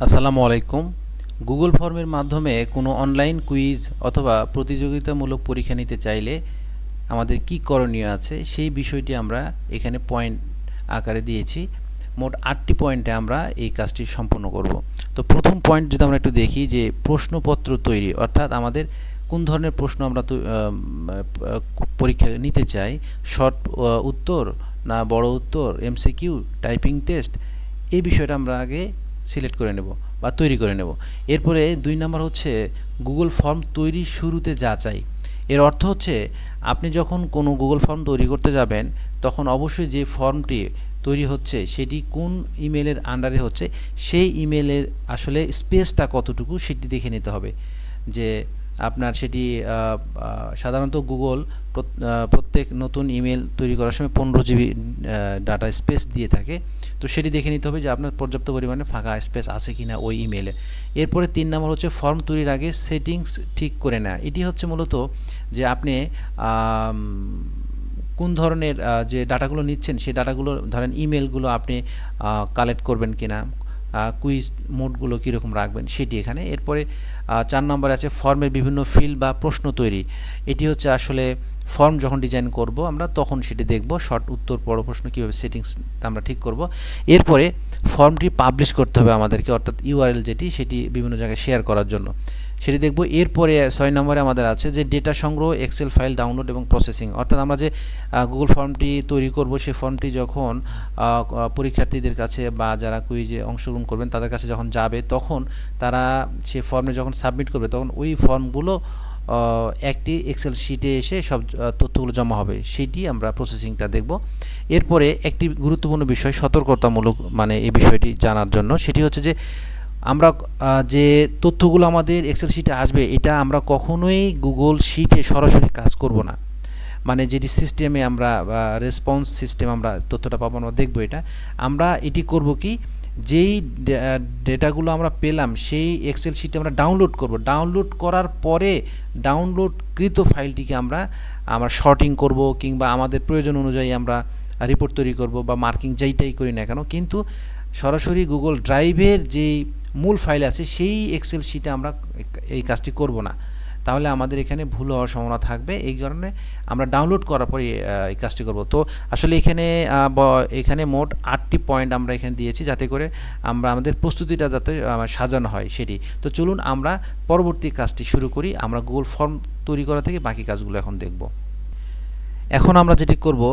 আসসালামু আলাইকুম। গুগল ফর্মের মাধ্যমে কোনো অনলাইন কুইজ অথবা প্রতিযোগিতামূলক পরীক্ষা নিতে চাইলে আমাদের কি করণীয় আছে সেই বিষয়টি আমরা এখানে পয়েন্ট আকারে দিয়েছি। মোট ৮টি পয়েন্টে আমরা এই কাজটি সম্পন্ন করব। তো প্রথম পয়েন্ট যদি আমরা একটু দেখি যে প্রশ্নপত্র তৈরি, অর্থাৎ আমাদের কোন ধরনের প্রশ্ন আমরা পরীক্ষা নিতে চাই, শর্ট উত্তর না বড় উত্তর, এমসিকিউ, টাইপিং টেস্ট, এই বিষয়টা আমরা আগে সিলেক্ট করে নেব বা তৈরি করে নেব। এরপরে ২ নাম্বার হচ্ছে গুগল ফর্ম তৈরির শুরুতে যাচাই। এর অর্থ হচ্ছে আপনি যখন কোনো গুগল ফর্ম তৈরি করতে যাবেন তখন অবশ্যই যে ফর্মটি তৈরি হচ্ছে সেটি কোন ইমেলের আন্ডারে হচ্ছে, সেই ইমেলের আসলে স্পেসটা কতটুকু সেটি দেখে নিতে হবে। যে আপনার সেটি সাধারণত গুগল প্রত্যেক নতুন ইমেল তৈরি করার সময় 15 GB ডাটা স্পেস দিয়ে থাকে। তো সেটি দেখে নিতে হবে যে আপনার পর্যাপ্ত পরিমাণে ফাঁকা স্পেস আছে কিনা ওই ইমেলে। এরপরে ৩ নম্বর হচ্ছে ফর্ম তৈরির আগে সেটিংস ঠিক করে নেওয়া। এটি হচ্ছে মূলত যে আপনি কোন ধরনের যে ডাটাগুলো নিচ্ছেন সেই ডাটাগুলো, ধরেন ইমেলগুলো আপনি কালেক্ট করবেন কিনা, কুইজ মোডগুলো কীরকম রাখবেন সেটি এখানে। এরপরে ৪ নম্বরে আছে ফর্মের বিভিন্ন ফিল্ড বা প্রশ্ন তৈরি। এটি হচ্ছে আসলে ফর্ম যখন ডিজাইন করব আমরা তখন সেটি দেখব, শর্ট উত্তর বড় প্রশ্ন কীভাবে সেটিংস আমরা ঠিক করব। এরপরে ফর্মটি পাবলিশ করতে হবে আমাদেরকে, অর্থাৎ ইউআরএল যেটি সেটি বিভিন্ন জায়গায় শেয়ার করার জন্য সেটি দেখব। এরপরে ৬ নম্বরে আমাদের আছে যে ডেটা সংগ্রহ, এক্সেল ফাইল ডাউনলোড এবং প্রসেসিং। অর্থাৎ আমরা যে গুগল ফর্মটি তৈরি করব সেই ফর্মটি যখন পরীক্ষার্থীদের কাছে বা যারা কুইজে অংশগ্রহণ করবেন তাদের কাছে যখন যাবে তখন তারা সে ফর্মে যখন সাবমিট করবে তখন ওই ফর্মগুলো একটি এক্সেল শিটে এসে সব তথ্যগুলো জমা হবে, সেটি আমরা প্রসেসিংটা দেখব। এরপরে একটি গুরুত্বপূর্ণ বিষয় সতর্কতামূলক, মানে এই বিষয়টি জানার জন্য, সেটি হচ্ছে যে আমরা যে তথ্যগুলো আমাদের এক্সেল শিটে আসবে এটা আমরা কখনোই গুগল শিটে সরাসরি কাজ করব না। মানে যেটি সিস্টেমে আমরা রেসপন্স সিস্টেম আমরা তথ্যটা পাবো, আমরা দেখব এটা। আমরা এটি করব কি, যেই ডেটাগুলো আমরা পেলাম সেই এক্সেল শিটে আমরা ডাউনলোড করব। ডাউনলোড করার পরে ডাউনলোডকৃত ফাইলটিকে আমরা শর্টিং করব কিংবা আমাদের প্রয়োজন অনুযায়ী আমরা রিপোর্ট তৈরি করব বা মার্কিং যেইটাই করি না কেন, কিন্তু সরাসরি গুগল ড্রাইভের যেই মূল ফাইল আছে সেই এক্সেল শিটে আমরা এই কাজটি করব না, তাহলে আমাদের এখানে ভুল হওয়ার সম্ভাবনা থাকবে। এই কারণে আমরা ডাউনলোড করার পরে এই কাজটি করব। তো আসলে এখানে মোট ৮টি পয়েন্ট আমরা এখানে দিয়েছি যাতে করে আমরা আমাদের প্রস্তুতিটা যাতে সাজানো হয় সেটি। তো চলুন আমরা পরবর্তী কাজটি শুরু করি। আমরা গুগল ফর্ম তৈরি করা থেকে বাকি কাজগুলো এখন দেখব। এখন আমরা যেটি করব,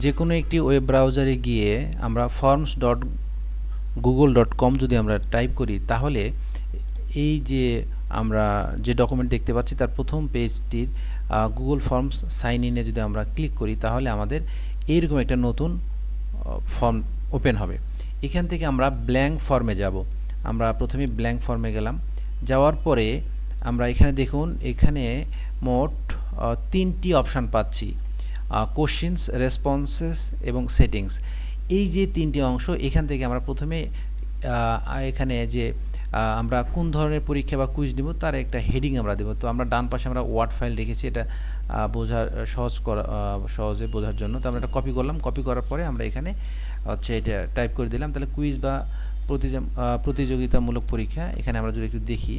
যে কোনো একটি ওয়েব ব্রাউজারে গিয়ে আমরা forms.google.com যদি আমরা টাইপ করি তাহলে এই যে আমরা যে ডকুমেন্ট দেখতে পাচ্ছি তার প্রথম পেজটির গুগল ফর্মস সাইন ইনে যদি আমরা ক্লিক করি তাহলে আমাদের এইরকম একটা নতুন ফর্ম ওপেন হবে। এখান থেকে আমরা ব্ল্যাঙ্ক ফর্মে যাব। আমরা প্রথমে ব্ল্যাঙ্ক ফর্মে গেলাম, যাওয়ার পরে আমরা এখানে দেখুন এখানে মোট 3টি অপশান পাচ্ছি, কোশ্চিনস, রেসপন্সেস এবং সেটিংস। এই যে 3টি অংশ, এখান থেকে আমরা প্রথমে এখানে যে আমরা কোন ধরনের পরীক্ষা বা কুইজ নিব তার একটা হেডিং আমরা দেব। তো আমরা ডান পাশে আমরা ওয়ার্ড ফাইল রেখেছি, এটা সহজে বোঝার জন্য। তো আমরা এটা কপি করলাম, কপি করার পরে আমরা এখানে হচ্ছে এটা টাইপ করে দিলাম। তাহলে কুইজ বা প্রতিযোগিতামূলক পরীক্ষা, এখানে আমরা যদি একটু দেখি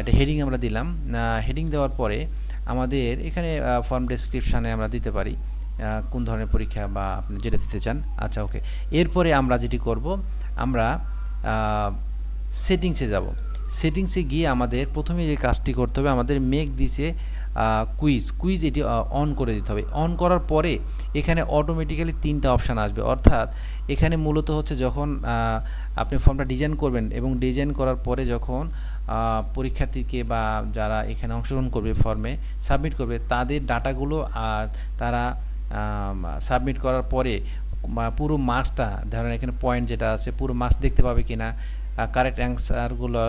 এটা হেডিং আমরা দিলাম। হেডিং দেওয়ার পরে আমাদের এখানে ফর্ম ডেসক্রিপশানে আমরা দিতে পারি কোন ধরনের পরীক্ষা বা আপনি যেটা দিতে চান। আচ্ছা, ওকে। এরপরে আমরা যেটি করব, আমরা সেটিংসে যাব। সেটিংসে গিয়ে আমাদের প্রথমে যে কাজটি করতে হবে, আমাদের মেক দিছে কুইজ এটি অন করে দিতে হবে। অন করার পরে এখানে অটোমেটিক্যালি 3টা অপশান আসবে, অর্থাৎ এখানে মূলত হচ্ছে যখন আপনি ফর্মটা ডিজাইন করবেন এবং ডিজাইন করার পরে যখন পরীক্ষার্থীকে বা যারা এখানে অংশগ্রহণ করবে ফর্মে সাবমিট করবে তাদের ডাটাগুলো আর তারা সাবমিট করার পরে পুরো মার্কসটা, ধরেন এখানে পয়েন্ট যেটা আছে পুরো মার্কস দেখতে পাবে কিনা, কারেক্ট অ্যান্সারগুলো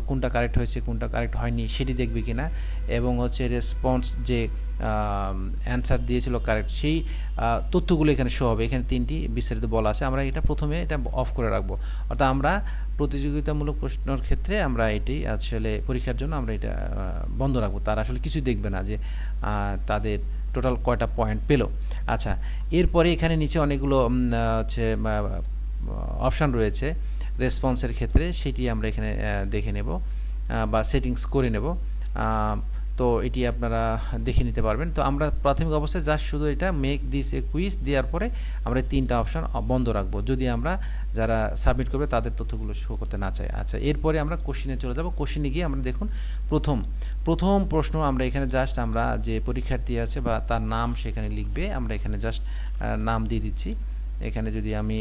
কোনটা কারেক্ট হয়েছে কোনটা কারেক্ট হয়নি সেটি দেখবে কিনা, এবং হচ্ছে রেসপন্স যে অ্যান্সার দিয়েছিল কারেক্ট সেই তথ্যগুলো এখানে শো হবে। এখানে 3টি বিস্তারিত বলা আছে। আমরা এটা প্রথমে এটা অফ করে রাখবো, অর্থাৎ আমরা প্রতিযোগিতামূলক প্রশ্নের ক্ষেত্রে আমরা এটি আসলে পরীক্ষার জন্য আমরা এটা বন্ধ রাখবো, তারা আসলে কিছু দেখবে না যে তাদের টোটাল কয়টা পয়েন্ট পেলো। আচ্ছা, এরপরে এখানে নিচে অনেকগুলো হচ্ছে অপশান রয়েছে। রেসপন্সের ক্ষেত্রে সেটি আমরা এখানে দেখে নেব বা সেটিংস করে নেব। তো এটি আপনারা দেখে নিতে পারবেন। তো আমরা প্রাথমিক অবস্থায় জাস্ট শুধু এটা মেক দিস এ কুইজ দেওয়ার পরে আমরা 3টা অপশন বন্ধ রাখবো, যদি আমরা যারা সাবমিট করবে তাদের তথ্যগুলো শো করতে না চাই। আচ্ছা, এরপরে আমরা কোশ্চিনে চলে যাব। কোশ্চিনে গিয়ে আমরা দেখুন প্রথম প্রশ্ন আমরা এখানে জাস্ট আমরা যে পরীক্ষার্থী আছে বা তার নাম সেখানে লিখবে, আমরা এখানে জাস্ট নাম দিয়ে দিচ্ছি। এখানে যদি আমি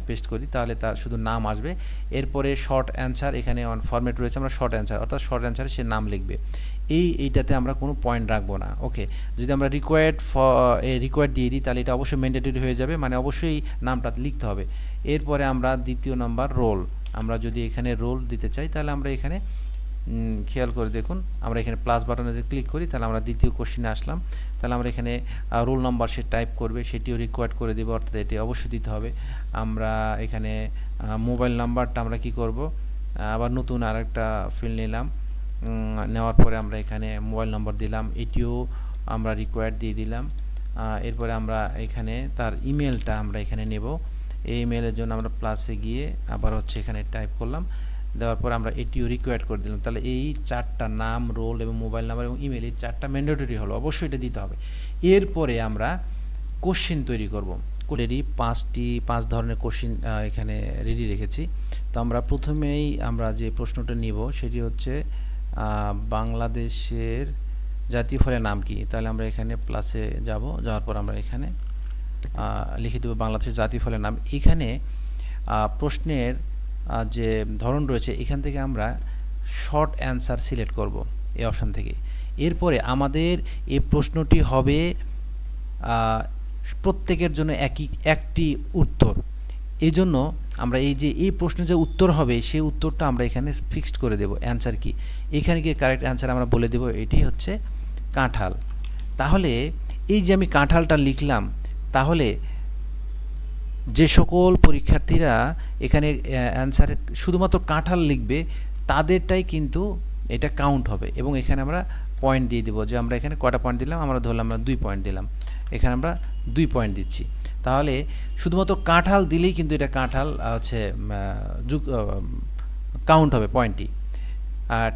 পেস্ট করি তাহলে তার শুধু নাম আসবে। এরপরে শর্ট অ্যান্সার, এখানে ফরম্যাট রয়েছে, আমরা শর্ট অ্যান্সার অর্থাৎ শর্ট অ্যান্সারে সে নাম লিখবে। এইটাতে আমরা কোনো পয়েন্ট রাখবো না। ওকে, যদি আমরা রিকোয়ার্ড দিয়ে দিই তাহলে এটা অবশ্যই ম্যান্ডেটরি হয়ে যাবে, মানে অবশ্যই নামটা লিখতে হবে। এরপরে আমরা দ্বিতীয় নাম্বার রোল, আমরা যদি এখানে রোল দিতে চাই তাহলে আমরা এখানে খেয়াল করে দেখুন, আমরা এখানে প্লাস বাটনে যদি ক্লিক করি তাহলে আমরা দ্বিতীয় কোশ্চিনে আসলাম। তাহলে আমরা এখানে রোল নাম্বার সে টাইপ করবে, সেটিও রিকোয়ার্ড করে দেবো, অর্থাৎ এটি অবশ্যই দিতে হবে। আমরা এখানে মোবাইল নাম্বারটা আমরা কি করব, আবার নতুন আরেকটা ফিল্ড নিলাম, নেওয়ার পরে আমরা এখানে মোবাইল নম্বর দিলাম, এটিও আমরা রিকোয়ার্ড দিয়ে দিলাম। এরপরে আমরা এখানে তার ইমেলটা আমরা এখানে নেব। এই ইমেলের জন্য আমরা প্লাসে গিয়ে আবার হচ্ছে এখানে টাইপ করলাম, দেওয়ার পর আমরা এটিও রিকোয়ার্ড করে দিলাম। তাহলে এই 4টা নাম, রোল এবং মোবাইল নাম্বার এবং ইমেল, এই 4টা ম্যান্ডেটরি হলো, অবশ্যই এটা দিতে হবে। এরপরে আমরা কোশ্চিন তৈরি করব। রেডি 5 ধরনের কোশ্চিন এখানে রেডি রেখেছি। তো আমরা প্রথমেই আমরা যে প্রশ্নটা নিব সেটি হচ্ছে বাংলাদেশের জাতীয় ফলের নাম কি। তাহলে আমরা এখানে প্লাসে যাওয়ার পর আমরা এখানে লিখে দেব বাংলাদেশের জাতীয় ফলের নাম। এখানে প্রশ্নের যে ধরন রয়েছে এখান থেকে আমরা শর্ট অ্যান্সার সিলেক্ট করব এই অপশান থেকে। এরপরে আমাদের এই প্রশ্নটি হবে প্রত্যেকের জন্য একটি উত্তর। এই জন্য আমরা এই প্রশ্নের যে উত্তর হবে সেই উত্তরটা আমরা এখানে ফিক্সড করে দেব। অ্যান্সার কি, এখানে গিয়ে কারেক্ট অ্যান্সার আমরা বলে দেব, এটি হচ্ছে কাঁঠাল। তাহলে এই যে আমি কাঁঠালটা লিখলাম, তাহলে যে সকল পরীক্ষার্থীরা এখানে অ্যান্সারে শুধুমাত্র কাঁঠাল লিখবে তাদেরটাই কিন্তু এটা কাউন্ট হবে, এবং এখানে আমরা পয়েন্ট দিয়ে দেবো, যে আমরা এখানে কটা পয়েন্ট দিলাম, আমরা ধরলাম আমরা 2 পয়েন্ট দিলাম, এখানে আমরা 2 পয়েন্ট দিচ্ছি। তাহলে শুধুমাত্র কাঁঠাল দিলেই কিন্তু এটা কাঁঠাল হচ্ছে কাউন্ট হবে পয়েন্টটি।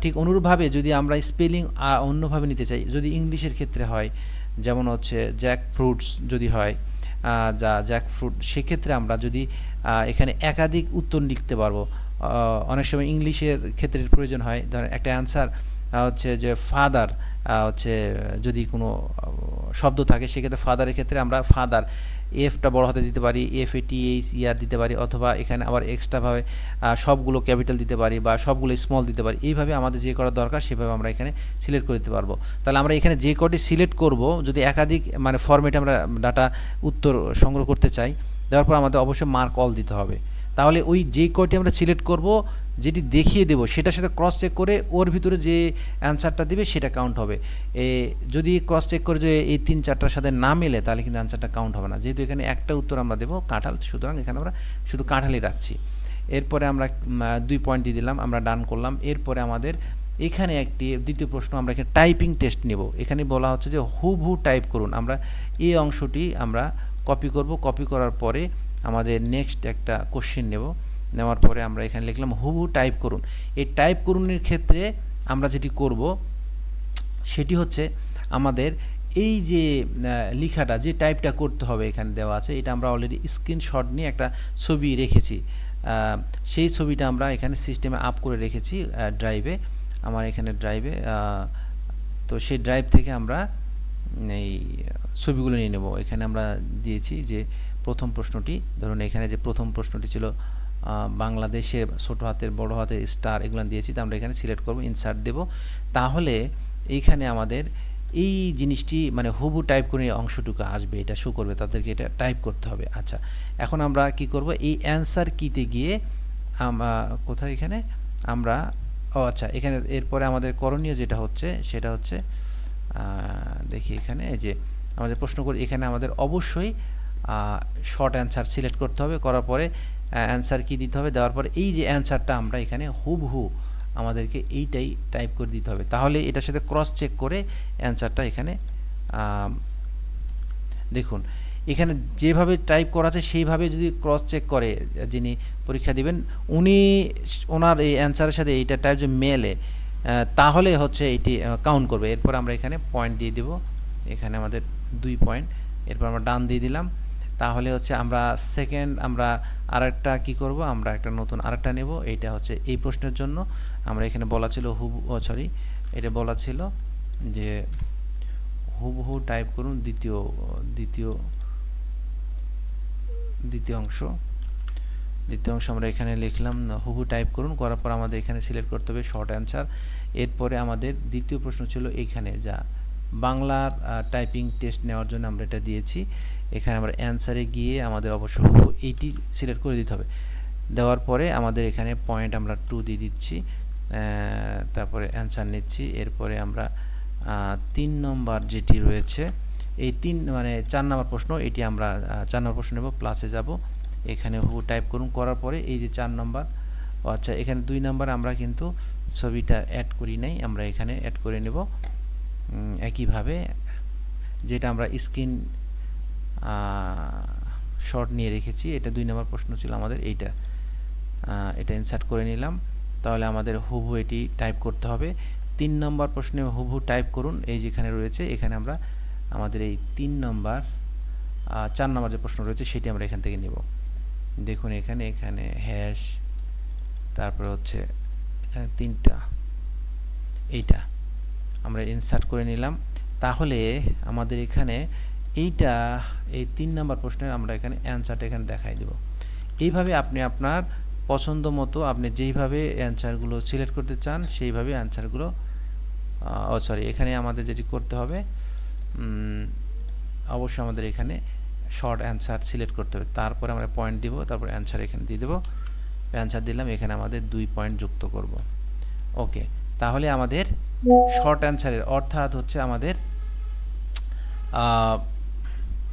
ঠিক অনুরূপভাবে যদি আমরা স্পেলিং অন্যভাবে নিতে চাই, যদি ইংলিশের ক্ষেত্রে হয়, যেমন হচ্ছে জ্যাক ফ্রুটস যদি হয়, জ্যাক ফ্রুট, সেক্ষেত্রে আমরা যদি এখানে একাধিক উত্তর লিখতে পারবো। অনেক সময় ইংলিশের ক্ষেত্রে প্রয়োজন হয়, ধরেন একটা অ্যান্সার হচ্ছে যে ফাদার, হচ্ছে যদি কোনো শব্দ থাকে সেক্ষেত্রে ফাদারের ক্ষেত্রে আমরা ফাদার এফটা বড় হাতে দিতে পারি, FATH দিতে পারি, অথবা এখানে আবার এক্সট্রাভাবে সবগুলো ক্যাপিটাল দিতে পারি বা সবগুলো স্মল দিতে পারি। এইভাবে আমাদের যে করা দরকার সেভাবে আমরা এখানে সিলেক্ট করে দিতে পারবো। তাহলে আমরা এখানে যে কটি সিলেক্ট করব, যদি একাধিক মানে ফরম্যাটে আমরা ডাটা উত্তর সংগ্রহ করতে চাই, দেওয়ার পর আমাদের অবশ্যই মার্ক অল দিতে হবে। তাহলে ওই যে কয়টি আমরা সিলেক্ট করব, যেটি দেখিয়ে দেবো সেটার সাথে ক্রস চেক করে ওর ভিতরে যে অ্যান্সারটা দিবে সেটা কাউন্ট হবে। যদি ক্রস চেক করে যে এই 3-4টার সাথে না মেলে তাহলে কিন্তু অ্যান্সারটা কাউন্ট হবে না, যেহেতু এখানে একটা উত্তর আমরা দেবো কাঁঠাল, সুতরাং এখানে আমরা শুধু কাঁঠালই রাখছি। এরপরে আমরা 2 পয়েন্ট দিয়ে দিলাম, আমরা ডান করলাম। এরপরে আমাদের এখানে একটি দ্বিতীয় প্রশ্ন, আমরা এখানে টাইপিং টেস্ট নেব। এখানে বলা হচ্ছে যে হুবহু টাইপ করুন। আমরা এই অংশটি আমরা কপি করব, কপি করার পরে আমাদের নেক্সট একটা কোশ্চেন নেওয়ার পরে আমরা এখানে লিখলাম হুবহু টাইপ করুন। এই টাইপ করুনের ক্ষেত্রে আমরা যেটি করব সেটি হচ্ছে আমাদের এই যে লেখাটা যে টাইপটা করতে হবে এখানে দেওয়া আছে, এটা আমরা অলরেডি স্ক্রিনশট নিয়ে একটা ছবি রেখেছি। সেই ছবিটা আমরা এখানে সিস্টেমে আপ করে রেখেছি ড্রাইভে, আমার এখানে ড্রাইভে। তো সেই ড্রাইভ থেকে আমরা এই ছবিগুলো নিয়ে নেব। এখানে আমরা দিয়েছি যে প্রথম প্রশ্নটি, ধরুন এখানে যে প্রথম প্রশ্নটি ছিল বাংলাদেশের ছোট হাতের বড় হাতের স্টার, এগুলো দিয়েছি। তো আমরা এখানে সিলেক্ট করব, ইনসার্ট দেব। তাহলে এইখানে আমাদের এই জিনিসটি মানে হুবহু টাইপ করে অংশটুকু আসবে, এটা শো করবে, তাদেরকে এটা টাইপ করতে হবে। আচ্ছা, এখন আমরা কি করব, এই অ্যান্সার কিতে গিয়ে কোথায় এখানে আমরা আচ্ছা, এখানে এরপরে আমাদের করণীয় যেটা হচ্ছে সেটা হচ্ছে দেখি এখানে যে আমাদের প্রশ্ন করি, এখানে আমাদের অবশ্যই শর্ট অ্যান্সার সিলেক্ট করতে হবে, করার পরে অ্যান্সার কি দিতে হবে, দেওয়ার পরে এই যে অ্যান্সারটা আমরা এখানে হুবহু আমাদেরকে এইটাই টাইপ করে দিতে হবে। তাহলে এটার সাথে ক্রস চেক করে অ্যান্সারটা এখানে দেখুন এখানে যেভাবে টাইপ করা আছে সেইভাবে যদি ক্রস চেক করে যিনি পরীক্ষা দিবেন, উনি ওনার এই অ্যান্সারের সাথে এইটা টাইপ যে মেলে, তাহলে হচ্ছে এটি কাউন্ট করবে। এরপর আমরা এখানে পয়েন্ট দিয়ে দিব, এখানে আমাদের 2 পয়েন্ট। এরপর আমরা ডান দিয়ে দিলাম। তাহলে হচ্ছে আমরা সেকেন্ড আমরা আরেকটা কি করব, আমরা একটা নতুন আরেকটা নেব। এইটা হচ্ছে এই প্রশ্নের জন্য আমরা এখানে বলা ছিল সরি, এটা বলা ছিল যে হুবহু টাইপ করুন দ্বিতীয় দ্বিতীয় দ্বিতীয় অংশ দ্বিতীয় অংশ আমরা এখানে লিখলাম হুবহু টাইপ করুন, করার পর আমাদের এখানে সিলেক্ট করতে হবে শর্ট অ্যান্সার। এরপরে আমাদের দ্বিতীয় প্রশ্ন ছিল এইখানে যা বাংলার টাইপিং টেস্ট নেওয়ার জন্য আমরা এটা দিয়েছি। এখানে আমরা অ্যান্সারে গিয়ে আমাদের অবশ্য হুবহু এইটি সিলেক্ট করে দিতে হবে। দেওয়ার পরে আমাদের এখানে পয়েন্ট আমরা 2 দিয়ে দিচ্ছি, তারপরে অ্যান্সার নিচ্ছি। এরপরে আমরা 3 নম্বর যেটি রয়েছে, এই 3 মানে 4 নম্বর প্রশ্ন, এটি আমরা 4 নম্বর প্রশ্ন নেব, প্লাসে যাব, এখানে হু টাইপ করুন। করার পরে এই যে 4 নম্বর, আচ্ছা এখানে 2 নম্বর আমরা কিন্তু ছবিটা অ্যাড করি নাই, আমরা এখানে অ্যাড করে নেব। একইভাবে যেটা আমরা স্ক্রিন শর্ট নিয়ে রেখেছি, এটা 2 নম্বর প্রশ্ন ছিল আমাদের, এটা ইনসার্ট করে নিলাম। তাহলে আমাদের হুবহু এটি টাইপ করতে হবে। 3 নম্বর প্রশ্নে হুবহু টাইপ করুন, এই যেখানে রয়েছে, এখানে আমরা আমাদের এই 3 নম্বর 4 নম্বর যে প্রশ্ন রয়েছে সেটি আমরা এখান থেকে নেব। দেখুন এখানে হ্যাশ, তারপরে হচ্ছে এখানে 3টা, এইটা আমরা ইনসার্ট করে নিলাম। তাহলে আমাদের এখানে এইটা এই 3 নম্বর প্রশ্নের আমরা এখানে অ্যান্সারটা এখানে দেখাই দেব। এইভাবে আপনি আপনার পছন্দ মতো আপনি যেইভাবে অ্যান্সারগুলো সিলেক্ট করতে চান সেইভাবে অ্যান্সারগুলো সরি এখানে আমাদের যেটি করতে হবে, অবশ্যই আমাদের এখানে শর্ট অ্যান্সার সিলেক্ট করতে হবে। তারপরে আমরা পয়েন্ট দিব, তারপর অ্যান্সার এখানে দিয়ে দেবো। অ্যান্সার দিলাম, এখানে আমাদের 2 পয়েন্ট যুক্ত করব। ওকে, তাহলে আমাদের শর্ট অ্যান্সারের অর্থাৎ হচ্ছে আমাদের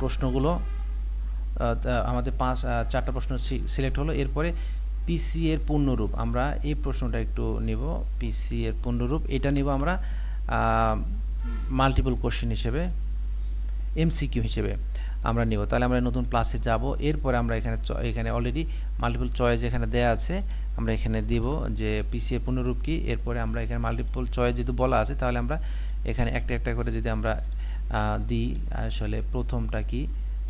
প্রশ্নগুলো আমাদের 4টা প্রশ্ন সিলেক্ট হলো। এরপরে পিসি এর পূর্ণরূপ, আমরা এই প্রশ্নটা একটু নিব। পিসি এর পূর্ণরূপ এটা নিব আমরা মাল্টিপল কোশ্চেন হিসেবে, এমসিকিউ হিসেবে আমরা নিব। তাহলে আমরা নতুন প্লাসে যাব। এরপরে আমরা এখানে অলরেডি মাল্টিপল চয়েস এখানে দেয়া আছে, আমরা এখানে দিব যে পিসি এর পূর্ণরূপ কি। এরপরে আমরা এখানে মাল্টিপল চয়েস যেহেতু বলা আছে, তাহলে আমরা এখানে একটা একটা করে যদি আমরা দিই, আসলে প্রথমটা কি,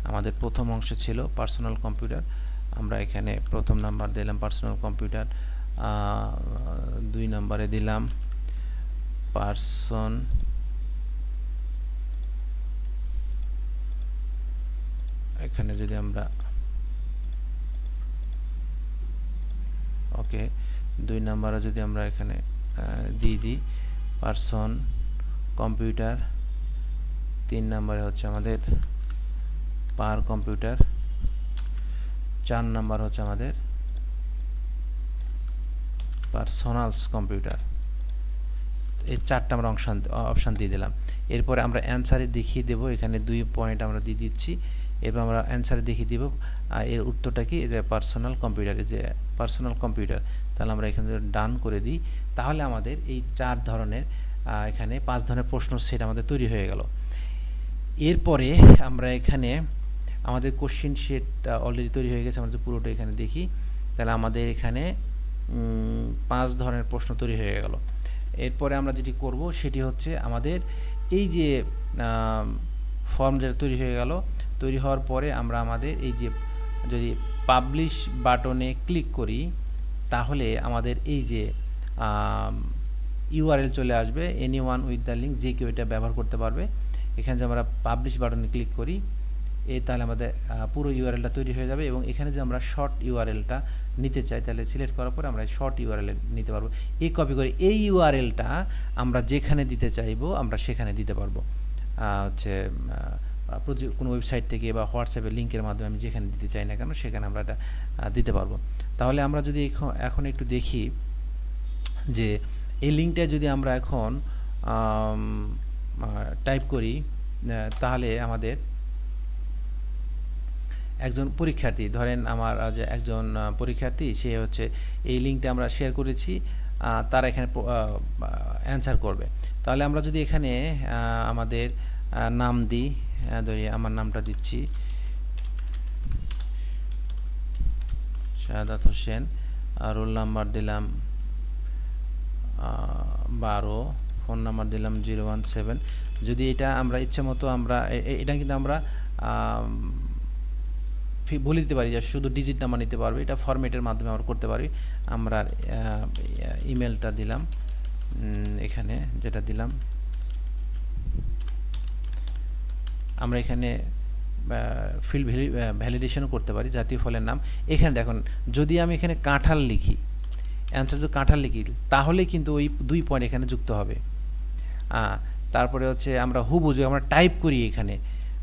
আমাদের প্রথম অংশ ছিল পার্সোনাল কম্পিউটার, আমরা এখানে প্রথম নাম্বার দিলাম পার্সোনাল কম্পিউটার, 2 নম্বরে দিলাম পার্সন, এখানে যদি আমরা ওকে 2 নম্বরে যদি আমরা এখানে দিয়ে দিই পার্সন কম্পিউটার, 3 নম্বরে হচ্ছে আমাদের পার কম্পিউটার, 4 নম্বর হচ্ছে আমাদের পার্সোনালস কম্পিউটার। এই 4টা আমরা অপশান দিয়ে দিলাম। এরপরে আমরা অ্যান্সারে দেখিয়ে দেব, এখানে 2 পয়েন্ট আমরা দিয়ে দিচ্ছি। এরপর আমরা অ্যান্সারে দেখিয়ে দিব এর উত্তরটা কি, যে পার্সোনাল কম্পিউটার, যে পার্সোনাল কম্পিউটার। তাহলে আমরা এখানে ডান করে দিই, তাহলে আমাদের এই 4 ধরনের এখানে 5 ধরনের প্রশ্ন সেট আমাদের তৈরি হয়ে গেল। এরপরে আমরা এখানে আমাদের কোশ্চেন সেট অলরেডি তৈরি হয়ে গেছে, আমরা যদি পুরোটা এখানে দেখি, তাহলে আমাদের এখানে 5 ধরনের প্রশ্ন তৈরি হয়ে গেল। এরপরে আমরা যেটি করব সেটি হচ্ছে আমাদের এই যে ফর্ম যেটা তৈরি হয়ে গেল, তৈরি হওয়ার পরে আমরা আমাদের এই যে যদি পাবলিশ বাটনে ক্লিক করি, তাহলে আমাদের এই যে ইউআরএল চলে আসবে, এনিওয়ান উইথ দ্য লিঙ্ক, যে কেউ এটা ব্যবহার করতে পারবে। এখানে যে আমরা পাবলিশ বাটনে ক্লিক করি, তাহলে আমাদের পুরো ইউআরএলটা তৈরি হয়ে যাবে। এবং এখানে যে আমরা শর্ট ইউআরএলটা নিতে চাই, তাহলে সিলেক্ট করার পরে আমরা শর্ট ইউআরএল নিতে পারবো। এই কপি করে এই ইউআরএলটা আমরা যেখানে দিতে চাইবো আমরা সেখানে দিতে পারবো, হচ্ছে কোনো ওয়েবসাইট থেকে বা হোয়াটসঅ্যাপের লিঙ্কের মাধ্যমে আমি যেখানে দিতে চাই না কেন সেখানে আমরা এটা দিতে পারবো। তাহলে আমরা যদি এখন একটু দেখি যে এই লিঙ্কটা যদি আমরা এখন টাইপ করি, তাহলে আমাদের একজন পরীক্ষার্থী, ধরেন আমার যে একজন পরীক্ষার্থী, সে হচ্ছে এই লিঙ্কটা আমরা শেয়ার করেছি, তারা এখানে অ্যান্সার করবে। তাহলে আমরা যদি এখানে আমাদের নাম দিই, ধরি আমার নামটা দিচ্ছি শাহাদাত হোসেন, রোল নাম্বার দিলাম 12, ফোন নাম্বার দিলাম 017। যদি এটা আমরা ইচ্ছে মতো আমরা এটা কিন্তু আমরা বলে দিতে পারি যে শুধু ডিজিট নাম্বার নিতে পারবে, এটা ফরম্যাটের মাধ্যমে আমরা করতে পারি। আমরা ইমেলটা দিলাম এখানে, যেটা দিলাম আমরা এখানে ফিল্ড ভ্যালিডেশনও করতে পারি, জাতীয় ফলের নাম। এখানে দেখুন, যদি আমি এখানে কাঁঠাল লিখি, অ্যান্সার যদি কাঁঠাল লিখি, তাহলে কিন্তু ওই 2 পয়েন্ট এখানে যুক্ত হবে। তারপরে হচ্ছে আমরা হুবহু আমরা টাইপ করি, এখানে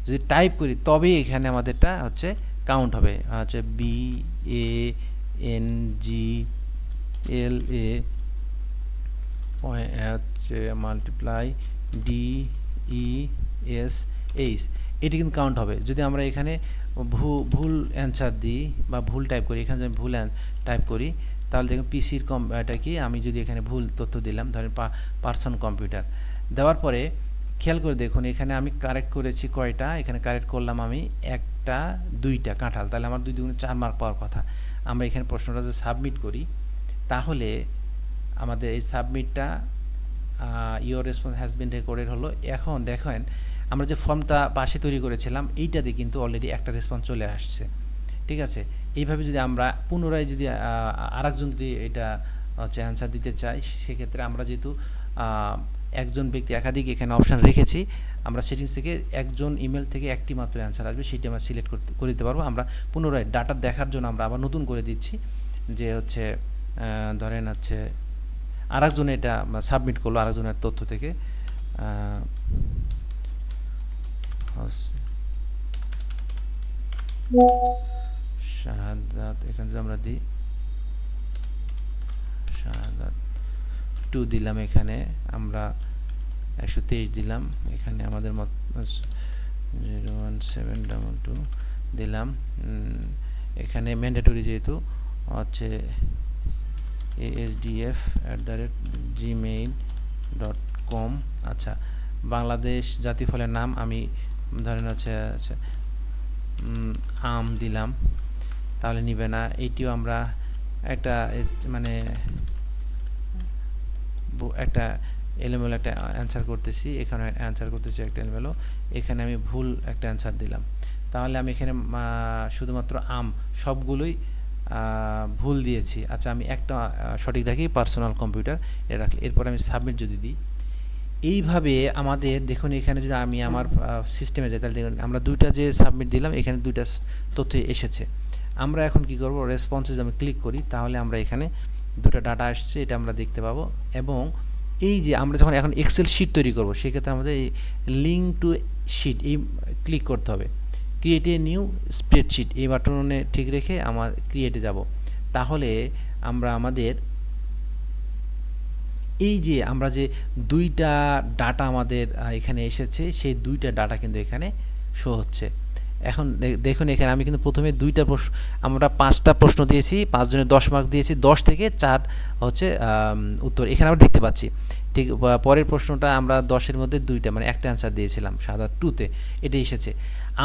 যদি টাইপ করি তবেই এখানে আমাদেরটা হচ্ছে কাউন্ট হবে। হচ্ছে BANGLA হচ্ছে মাল্টিপ্লাই DESH, এটি কিন্তু কাউন্ট হবে। যদি আমরা এখানে ভুল অ্যান্সার দিই বা ভুল টাইপ করি, এখানে যদি ভুল টাইপ করি তাহলে দেখুন পিসির এটা কি, আমি যদি এখানে ভুল তথ্য দিলাম, ধরেন পার্সন কম্পিউটার দেওয়ার পরে খেয়াল করে দেখুন এখানে আমি কারেক্ট করেছি কয়টা, এখানে কারেক্ট করলাম আমি 1টা 2টা কাঁঠাল, তাহলে আমার 2 2 4 মার্ক পাওয়ার কথা। আমরা এখানে প্রশ্নটা যদি সাবমিট করি তাহলে আমাদের এই সাবমিটটা your response has been recorded হলো। এখন দেখেন আমরা যে ফর্মটা পাশে তৈরি করেছিলাম এইটাতে কিন্তু অলরেডি একটা রেসপন্স চলে আসছে। ঠিক আছে, এইভাবে যদি আমরা পুনরায় যদি আরেকজন যদি এটা হচ্ছে অ্যান্সার দিতে চাই, সেক্ষেত্রে আমরা যেহেতু একজন ব্যক্তি একাধিক এখানে অপশান রেখেছি, আমরা সেটিংস থেকে একজন ইমেল থেকে একটি মাত্র অ্যান্সার আসবে, সেটি আমরা সিলেক্ট করে দিতে পারবো। আমরা পুনরায় ডাটা দেখার জন্য আমরা আবার নতুন করে দিচ্ছি, যে হচ্ছে ধরেন হচ্ছে আরেকজন এটা সাবমিট করলো আরেকজনের তথ্য থেকে, শাহাদাত, এখানে যদি আমরা দিই শাহাদাত 2 দিলাম, এখানে আমরা 123 দিলাম, এখানে আমাদের মত 01722 দিলাম। এখানে ম্যান্ডেটরি যেহেতু হচ্ছে asdf@gmail.com। আচ্ছা, বাংলাদেশ জাতীয় ফলের নাম আমি ধরেন হচ্ছে আম দিলাম, তাহলে নিবে না। এইটিও আমরা একটা মানে একটা এলোমেলো একটা অ্যান্সার করতেছি, এখানে অ্যান্সার করতেছি একটা এলোমেলো, এখানে আমি ভুল একটা অ্যান্সার দিলাম, তাহলে আমি এখানে শুধুমাত্র আম সবগুলোই ভুল দিয়েছি। আচ্ছা, আমি একটা সঠিক রাখি, পার্সোনাল কম্পিউটার এটা রাখলে, এরপর আমি সাবমিট যদি দিই, এইভাবে আমাদের দেখুন এখানে যদি আমি আমার সিস্টেমে যাই তাহলে দেখুন আমরা 2টা যে সাবমিট দিলাম, এখানে 2টা তথ্য এসেছে। আমরা এখন কি করব, রেসপন্সে আমি ক্লিক করি, তাহলে আমরা এখানে 2টা ডাটা আসছে, এটা আমরা দেখতে পাবো। এবং এই যে আমরা যখন এখন এক্সেল শিট তৈরি করব, সেক্ষেত্রে আমাদের এই লিঙ্ক টু শিট এই ক্লিক করতে হবে, ক্রিয়েট এ নিউ স্প্রেডশিট এই বাটনে ঠিক রেখে আমার ক্রিয়েটে যাব। তাহলে আমরা আমাদের এই যে আমরা যে 2টা ডাটা আমাদের এখানে এসেছে, সেই 2টা ডাটা কিন্তু এখানে শো হচ্ছে। এখন দেখুন এখানে আমি কিন্তু প্রথমে 2টা প্রশ্ন, আমরা 5টা প্রশ্ন দিয়েছি, 5 জনের 10 মার্ক দিয়েছি, 10 থেকে 4 হচ্ছে উত্তর এখানে আমরা দেখতে পাচ্ছি। ঠিক পরের প্রশ্নটা আমরা 10-এর মধ্যে 2টা মানে একটা অ্যান্সার দিয়েছিলাম, সাদা 2তে এটা এসেছে।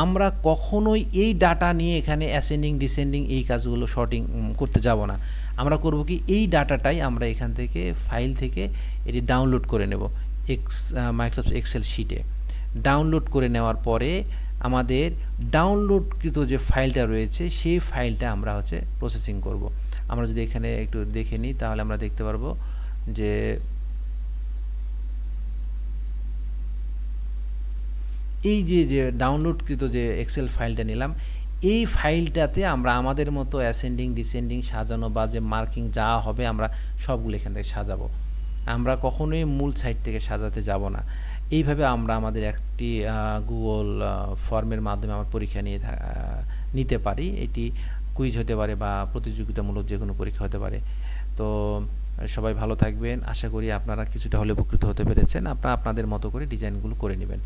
আমরা কখনোই এই ডাটা নিয়ে এখানে অ্যাসেন্ডিং ডিসেন্ডিং এই কাজগুলো শর্টিং করতে যাব না। আমরা করব কি, এই ডাটাটাই আমরা এখান থেকে ফাইল থেকে এটি ডাউনলোড করে নেব মাইক্রোসফট এক্সেল শিটে। ডাউনলোড করে নেওয়ার পরে আমাদের ডাউনলোডকৃত যে ফাইলটা রয়েছে সেই ফাইলটা আমরা হচ্ছে প্রসেসিং করব। আমরা যদি এখানে একটু দেখে নিই তাহলে আমরা দেখতে পারবো যে এই যে ডাউনলোডকৃত যে এক্সেল ফাইলটা নিলাম, এই ফাইলটাতে আমরা আমাদের মতো অ্যাসেন্ডিং ডিসেন্ডিং সাজানো বা যে মার্কিং যা হবে আমরা সবগুলো এখান থেকে সাজাবো। আমরা কখনোই মূল সাইট থেকে সাজাতে যাব না। এইভাবে আমরা আমাদের একটি গুগল ফর্মের মাধ্যমে আমরা পরীক্ষা নিতে পারি। এটি কুইজ হতে পারে বা প্রতিযোগিতামূলক যে কোনো পরীক্ষা হতে পারে। তো সবাই ভালো থাকবেন, আশা করি আপনারা কিছুটা হলে উপকৃত হতে পেরেছেন। আপনারা আপনাদের মতো করে ডিজাইনগুলো করে নেবেন।